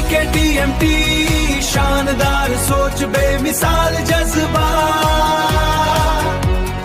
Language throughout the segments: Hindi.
जीके टीएमटी शानदार सोच बेमिसाल जज्बा।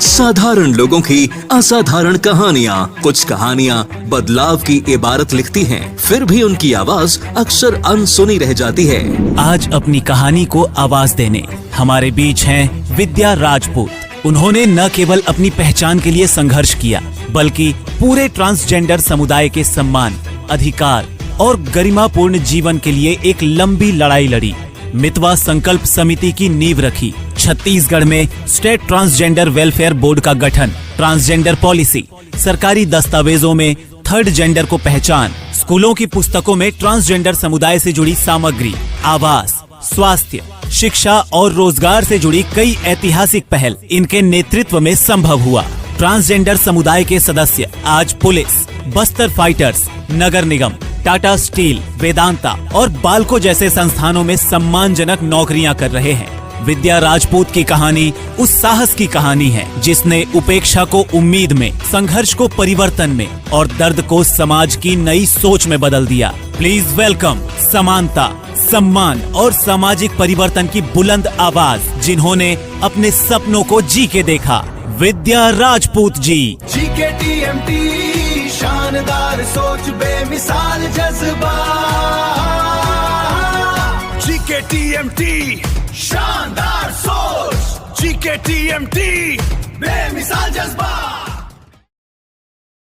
साधारण लोगों की असाधारण कहानियाँ। कुछ कहानियाँ बदलाव की इबारत लिखती हैं, फिर भी उनकी आवाज अक्सर अनसुनी रह जाती है। आज अपनी कहानी को आवाज देने हमारे बीच हैं विद्या राजपूत। उन्होंने न केवल अपनी पहचान के लिए संघर्ष किया, बल्कि पूरे ट्रांसजेंडर समुदाय के सम्मान, अधिकार और गरिमापूर्ण जीवन के लिए एक लंबी लड़ाई लड़ी। मितवा संकल्प समिति की नींव रखी। छत्तीसगढ़ में स्टेट ट्रांसजेंडर वेलफेयर बोर्ड का गठन, ट्रांसजेंडर पॉलिसी, सरकारी दस्तावेजों में थर्ड जेंडर को पहचान, स्कूलों की पुस्तकों में ट्रांसजेंडर समुदाय से जुड़ी सामग्री, आवास, स्वास्थ्य, शिक्षा और रोजगार से जुड़ी कई ऐतिहासिक पहल इनके नेतृत्व में संभव हुआ। ट्रांसजेंडर समुदाय के सदस्य आज पुलिस, बस्तर फाइटर्स, नगर निगम, टाटा स्टील, वेदांता और बाल्को जैसे संस्थानों में सम्मानजनक नौकरियां कर रहे हैं। विद्या राजपूत की कहानी उस साहस की कहानी है जिसने उपेक्षा को उम्मीद में, संघर्ष को परिवर्तन में और दर्द को समाज की नई सोच में बदल दिया। प्लीज वेलकम समानता, सम्मान और सामाजिक परिवर्तन की बुलंद आवाज, जिन्होंने अपने सपनों को जी के देखा, विद्या राजपूत जी। जीके टीएमटी शानदार सोच बेमिसाल जज्बा। जीके टीएमटी शानदार सोच, जीके टीएमटी बेमिसाल जज्बा।